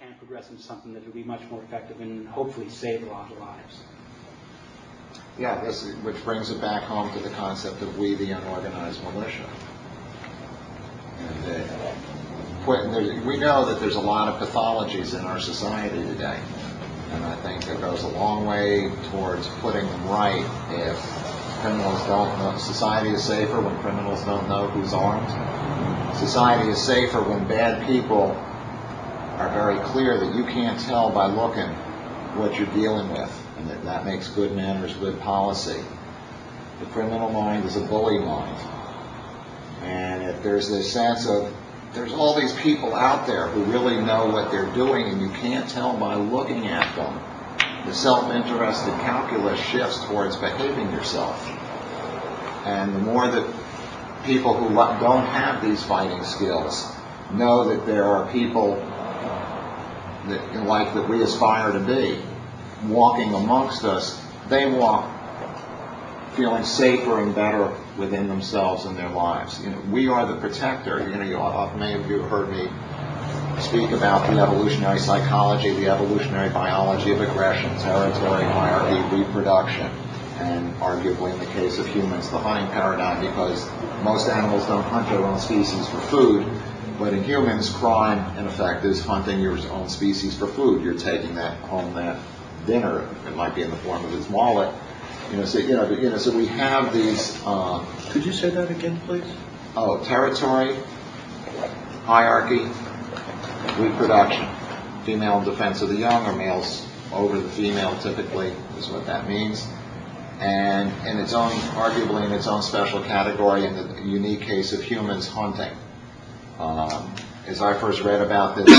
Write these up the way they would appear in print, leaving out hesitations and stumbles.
can progress into something that will be much more effective and hopefully save a lot of lives. Yeah, which brings it back home to the concept of we, the unorganized militia. And we know that there's a lot of pathologies in our society today, and I think it goes a long way towards putting them right if criminals don't know. Society is safer when criminals don't know who's armed. Society is safer when bad people are very clear that you can't tell by looking what you're dealing with, and that makes good manners, good policy. The criminal mind is a bully mind. And if there's this sense of, there's all these people out there who really know what they're doing, and you can't tell by looking at them, the self-interested calculus shifts towards behaving yourself. And the more that people who don't have these fighting skills know that there are people that we aspire to be walking amongst us, they walk feeling safer and better within themselves and their lives. We are the protector. Many of you have heard me speak about the evolutionary psychology, the evolutionary biology of aggression, territory, hierarchy, reproduction, and arguably in the case of humans, the hunting paradigm, because most animals don't hunt their own species for food, but in humans, crime, in effect, is hunting your own species for food. You're taking that home, that dinner. It might be in the form of his wallet. So we have these. Could you say that again, please? Territory, hierarchy, reproduction. Female in defense of the young, or males over the female, typically, is what that means. And in its own, arguably in its own special category, in the unique case of humans, hunting. As I first read about this,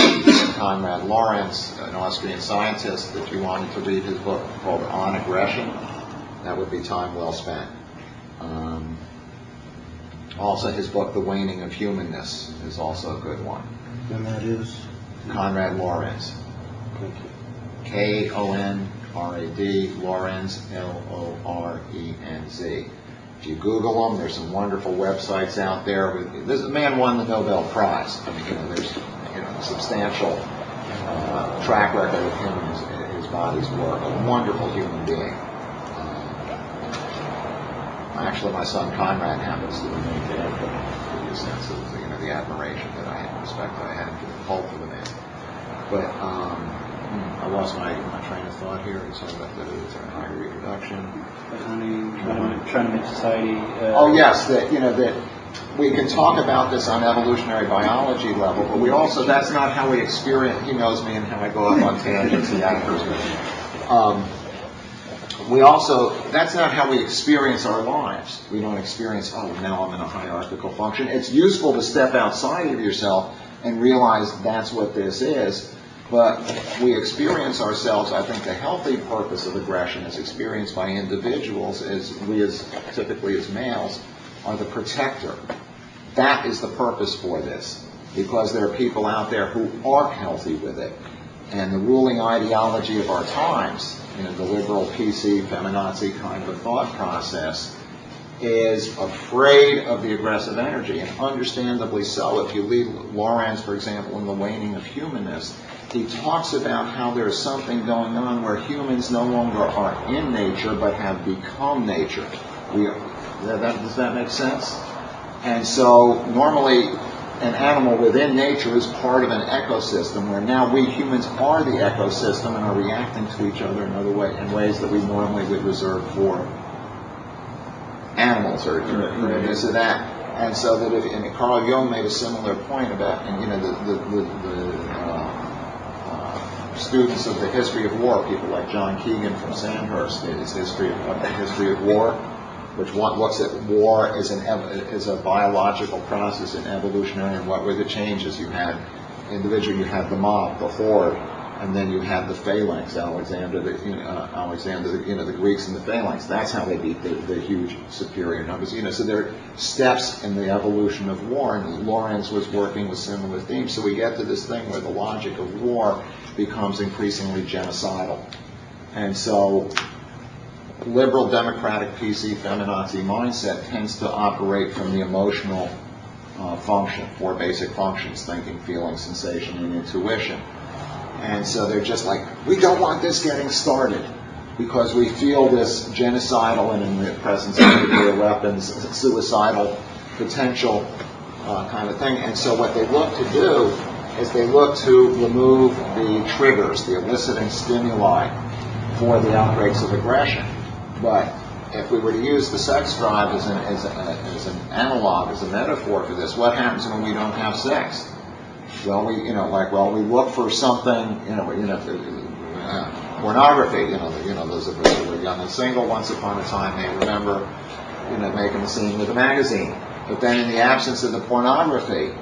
Konrad Lorenz, an Austrian scientist, if you wanted to read his book called On Aggression, that would be time well spent. Also, his book, The Waning of Humanness, is also a good one. And that is? Konrad Lorenz. Thank you. K-O-N-R-A-D, Lorenz, L-O-R-E-N-Z. If you Google them, there's some wonderful websites out there. This man won the Nobel Prize. I mean, there's a substantial track record of him and his body's work. A wonderful human being. Actually, my son Conrad happens to be named after him, in the sense of the admiration that I had, respect that I had for the cult of the man. But I lost my train of thought here. It's talking about the higher reproduction. Trying to make society. Yes, that we can talk about this on evolutionary biology level, but we also, that's not how we experience. He knows me and how I go off on tangents. He anchors me. That's not how we experience our lives. We don't experience, now I'm in a hierarchical function. It's useful to step outside of yourself and realize that's what this is. But we experience ourselves, I think the healthy purpose of aggression is experienced by individuals, typically as males, are the protector. That is the purpose for this, because there are people out there who aren't healthy with it. And the ruling ideology of our times, the liberal PC, feminazi kind of a thought process, is afraid of the aggressive energy, and understandably so. If you read Lorenz, for example, in The Waning of Humanness, he talks about how there's something going on where humans no longer are in nature, but have become nature. Does that make sense? And so normally an animal within nature is part of an ecosystem, where now we humans are the ecosystem and are reacting to each other in ways that we normally would reserve for animals or this or that. And so that and Carl Jung made a similar point about, students of the history of war, people like John Keegan from Sandhurst, his history of war, which looks at war as a biological process and evolutionary, and what were the changes. You had individual, you had the mob, the horde, and then you had the phalanx, Alexander, the Greeks and the phalanx. That's how they beat the huge superior numbers. So there are steps in the evolution of war, and Lorenz was working with similar themes. So we get to this thing where the logic of war becomes increasingly genocidal. And so liberal democratic PC feminazi mindset tends to operate from the emotional function, 4 basic functions: thinking, feeling, sensation, and intuition. And so they're just like, we don't want this getting started, because we feel this genocidal and, in the presence of nuclear weapons, suicidal potential kind of thing. And so what they look to do is they look to remove the triggers, the eliciting stimuli for the outbreaks of aggression. But if we were to use the sex drive as an analog, as a metaphor for this, what happens when we don't have sex? Well, we look for something, pornography. Those of us who were young and single once upon a time may remember, making a scene with a magazine. But then, in the absence of the pornography,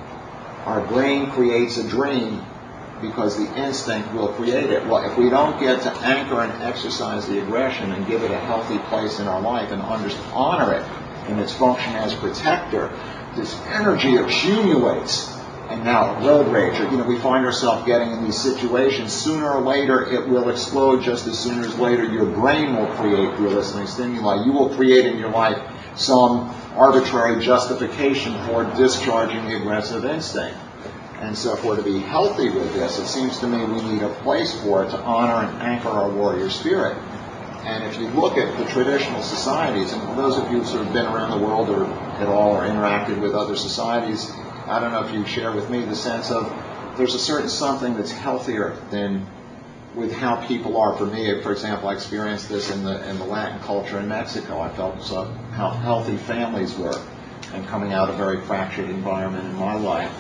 our brain creates a dream because the instinct will create it. Well, if we don't get to anchor and exercise the aggression and give it a healthy place in our life and honor it in its function as protector, this energy accumulates. And now road rage, we find ourselves getting in these situations. Sooner or later, it will explode. Just as sooner as later, your brain will create the eliciting stimuli. You will create in your life some arbitrary justification for discharging the aggressive instinct. And so if we're to be healthy with this, it seems to me we need a place for it to honor and anchor our warrior spirit. And if you look at the traditional societies, and those of you who sort of been around the world or at all or interacted with other societies, I don't know if you share with me the sense of there's a certain something that's healthier than with how people are. For me, for example, I experienced this in the Latin culture in Mexico. I felt how healthy families were, and coming out of a very fractured environment in my life,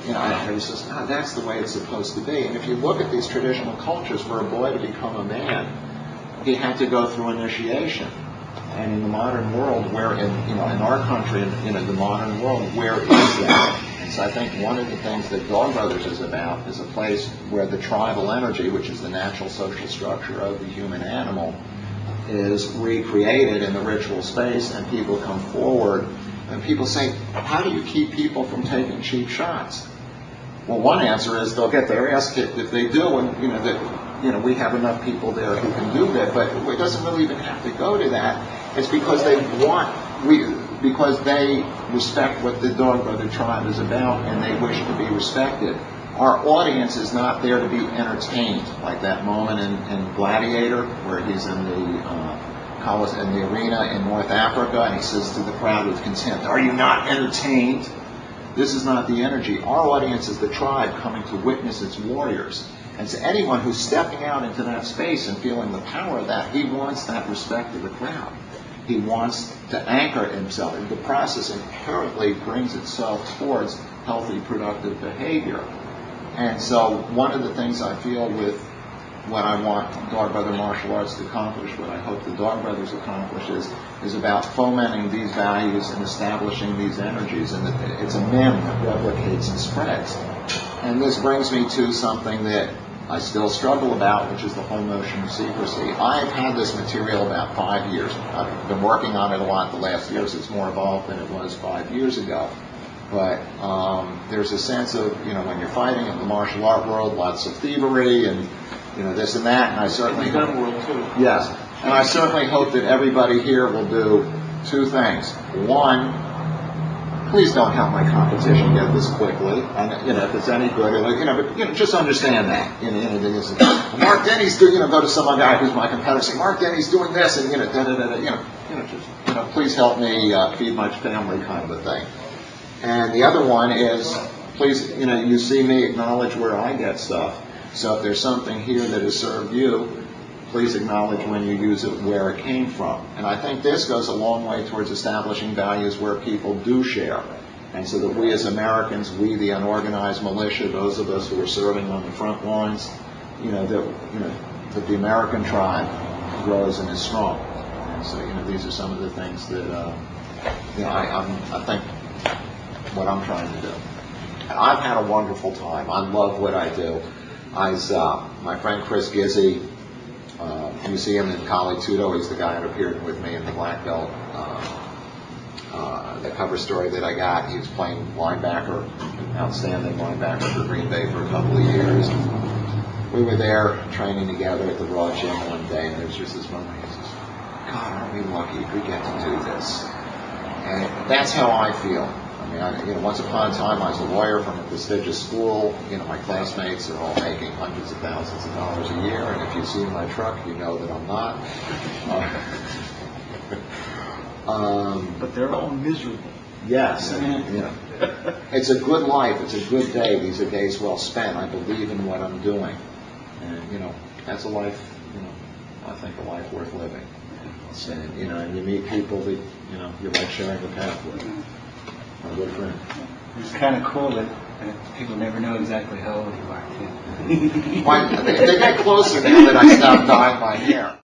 I was just, that's the way it's supposed to be. And if you look at these traditional cultures, for a boy to become a man, he had to go through initiation. And in the modern world, where in our country, the modern world, where is that? And so I think one of the things that Dog Brothers is about is a place where the tribal energy, which is the natural social structure of the human animal, is recreated in the ritual space, and people come forward, and people say, how do you keep people from taking cheap shots? Well, one answer is they'll get their ass kicked if they do, and we have enough people there who can do that, but it doesn't really even have to go to that. It's because because they respect what the Dog Brother tribe is about, and they wish to be respected. Our audience is not there to be entertained, like that moment in Gladiator, where he's in the arena in North Africa, and he says to the crowd with contempt, "Are you not entertained?" This is not the energy. Our audience is the tribe coming to witness its warriors. And to anyone who's stepping out into that space and feeling the power of that, he wants that respect of the crowd. He wants to anchor himself. And the process inherently brings itself towards healthy, productive behavior. And so one of the things I feel with what I want Dog Brother Martial Arts to accomplish, what I hope the Dog Brothers accomplish, is about fomenting these values and establishing these energies. And it's a mem that replicates and spreads. And this brings me to something that I still struggle about, which is the whole notion of secrecy. I've had this material about 5 years. I've been working on it a lot the last years. It's more evolved than it was 5 years ago. But there's a sense of, when you're fighting in the martial art world, lots of thievery and, this and that. And I certainly In the gun world, too. Yes. And I certainly hope that everybody here will do two things. One, please don't help my competition get this quickly. And, if it's any good, but, just understand that. Mark Denny's doing, go to some guy who's my competitor, say, Mark Denny's doing this, and, please help me feed my family kind of a thing. And the other one is, please, you see me, acknowledge where I get stuff. So if there's something here that has served you, please acknowledge when you use it where it came from. And I think this goes a long way towards establishing values where people do share. And so that we as Americans, we the unorganized militia, those of us who are serving on the front lines, that the American tribe grows and is strong. And so, these are some of the things that, I think what I'm trying to do. And I've had a wonderful time. I love what I do. My friend Chris Gizzi, you see him in Kali Tudo. He's the guy that appeared with me in the Black Belt, the cover story that I got. He was playing linebacker, outstanding linebacker for Green Bay for a couple of years. We were there training together at the Raw Gym one day, and there was just this moment. He says, "God, aren't we lucky if we get to do this?" And that's how I feel. Once upon a time, I was a lawyer from a prestigious school. My classmates are all making hundreds of thousands of dollars a year, and if you see my truck, you know that I'm not. But they're all miserable. Yes, it's a good life. It's a good day. These are days well spent. I believe in what I'm doing, and that's a life. I think a life worth living. And you meet people that you like sharing the path with. My good friend. It's kind of cool that people never know exactly how old you are, too. They get closer now that I stopped dyeing my hair.